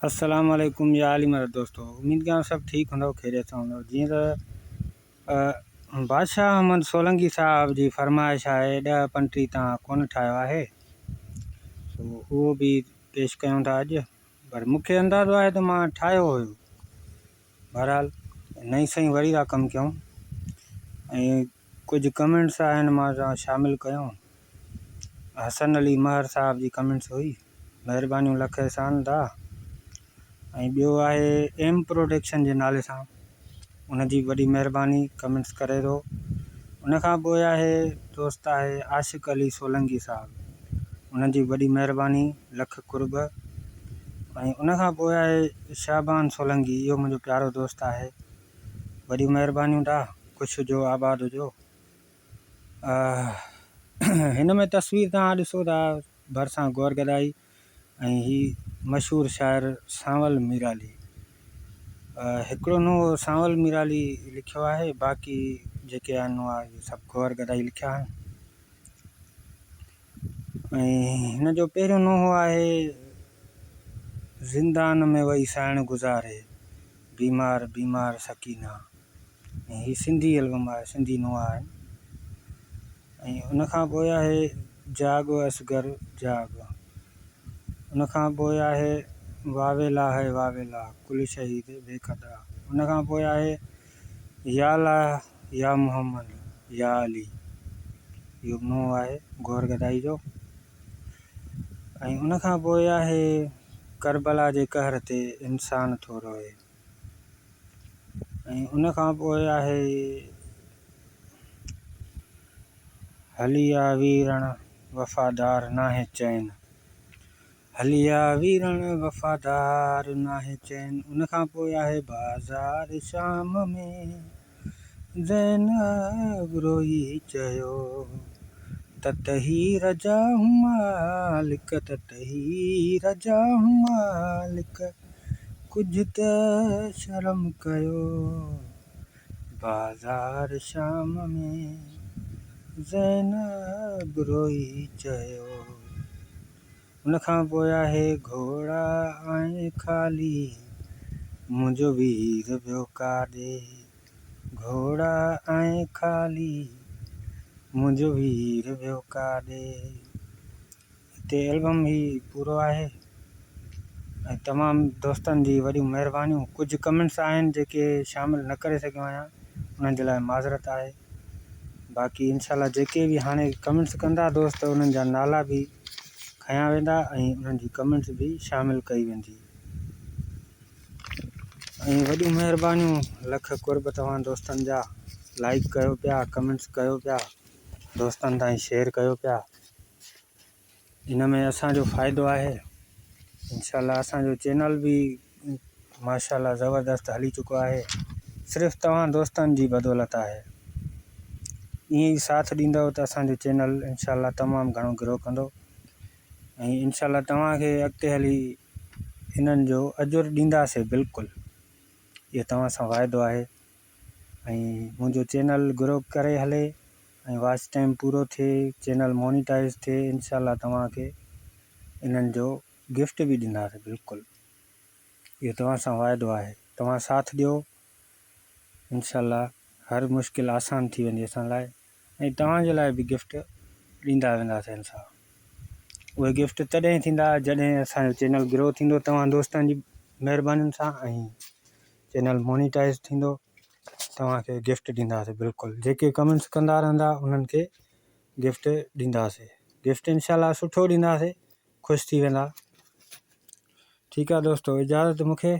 अस्सलाम वालेकुम या आली मेरे दोस्तों, उम्मीद कयां सब ठीक हूंदो, खैरियत हूंदो। जीअं त बादशाह अहमद सोलंकी साहब जी फरमाइश आहे, 10 पंटीह तव्हां कोन ठाहियो आहे, सो उहो बि पेश कयूं था अॼु। पर मूंखे अंदाज़ो आहे त मां ठाहियो हुयो। बहरहाल नई सही वरी था कमु कयूं ऐं कुझु कमेंट्स आहिनि मां शामिलु कयूं। हसन अली महर साहब जी कमेंट्स हुई, महिरबानी लख एहसान था। ऐं ॿियो आहे एम प्रोडक्शन जे नाले सां, उनजी वॾी महिरबानी कमेंट्स करे थो। उनखां पोइ आहे दोस्त आहे आशिक़ अली सोलंकी साहब, उनजी वॾी महिरबानी लख कुर्ब। ऐं उनखां पोइ आहे शाबान सोलंकी, इहो मुंहिंजो प्यारो दोस्त आहे, वॾी महिरबानियूं था, ख़ुशि हुजो आबाद हुजो। हिन में तस्वीर तव्हां ॾिसो था, भरिसां गौर गदाई ऐं हीअ मशहूरु शाइर सांवल मीराली, हिकिड़ो नुंहुं सांवल मीराली लिखियो आहे, बाक़ी जेके आहिनि उहा सभु गौर गदाई लिखिया आहिनि। ऐं हिन जो पहिरियों नुंहुं आहे ज़िंदान में वही साइण गुज़ारे, बीमार बीमार सकीना। ऐं हीअ सिंधी एल्बम आहे, सिंधी नुंहुं आहे। ऐं उनखां पोइ आहे जाग असगर जाग। उनखां पोइ आहे वावेला है वावेला कुल शहीद बेखदा। उनखां पोइ आहे या अल्लाह या मोहम्मद या अली, इहो नुंहुं आहे गौर गदाई जो। ऐं उनखां पोइ आहे करबला जे कहर ते इंसान थो रोए। ऐं उनखां पोइ आहे हलिया वीरण वफ़ादार नाहे चैन, हलिया वीरण वफ़ादार नाहे चैन। उनखां पोइ आहे बाज़ार शाम में ज़ैनब रोई चयो, ततही रजा हूं मालिक, ततही रजा हूं मालिक, कुझु त शर्म कयो। बाज़ार शाम में ज़ैनब रोई चयो। उनखां पोइ आहे घोड़ा ऐं ख़ाली मुंहिंजो वीर ॿियो काॾे, घोड़ा ऐं ख़ाली मुंहिंजो वीर ॿियो काॾे। हिते एल्बम ही पूरो आहे ऐं तमामु दोस्तनि जी वॾियूं महिरबानियूं। कुझु कमेंट्स आहिनि जेके शामिलु न करे सघियो आहियां, उन्हनि जे लाइ माज़रत आहे। बाक़ी इंशाल्लाह जेके बि हाणे कमेंट्स कंदा दोस्त, उन्हनि जा नाला बि खयां वेंदा ऐं उन्हनि जी कमेंट्स बि शामिलु कई वेंदी। ऐं वॾियूं महिरबानियूं लख कुर्ब तव्हां दोस्तनि जा। लाइक कयो पिया, कमेंट्स कयो पिया, दोस्तनि ताईं शेयर कयो पिया। इन में असांजो फ़ाइदो आहे। इंशाल्लाह असांजो चैनल बि माशाल्लाह ज़बरदस्त हली चुको आहे, सिर्फ़ु तव्हां दोस्तनि जी बदौलत आहे। ईअं ई साथ ॾींदव त असांजो चैनल इंशाल्लाह तमामु घणो ग्रो कंदो ऐं इंशाल्लाह तव्हांखे अॻिते हली इन्हनि जो अजुर ॾींदासीं बिल्कुलु, इहो तव्हां सां वाइदो आहे। ऐं मुंहिंजो चैनल ग्रो करे हले ऐं वॉच टाइम पूरो थिए, चैनल मोनिटाइज़ थिए, इंशाल्लाह तव्हांखे इन्हनि जो गिफ्ट बि ॾींदासीं बिल्कुलु, इहो तव्हां सां वाइदो आहे। तव्हां साथ ॾियो, इंशाल्लाह हर मुश्किल आसान थी वेंदी असां लाइ ऐं तव्हांजे लाइ बि गिफ्ट ॾींदा वेंदासीं इंशाल्लाह। उहे गिफ्ट तॾहिं थींदा जॾहिं असांजो चैनल ग्रो थींदो तव्हां दोस्तनि जी महिरबानियुनि सां, ऐं चैनल मोनिटाइज़ थींदो, तव्हांखे गिफ्ट ॾींदासीं बिल्कुलु। जेके कमेंट्स कंदा रहंदा उन्हनि खे गिफ्ट ॾींदासीं, गिफ्ट इंशाल्लाह सुठो ॾींदासीं, ख़ुशि थी वेंदा। ठीकु आहे दोस्तो, इजाज़त मूंखे।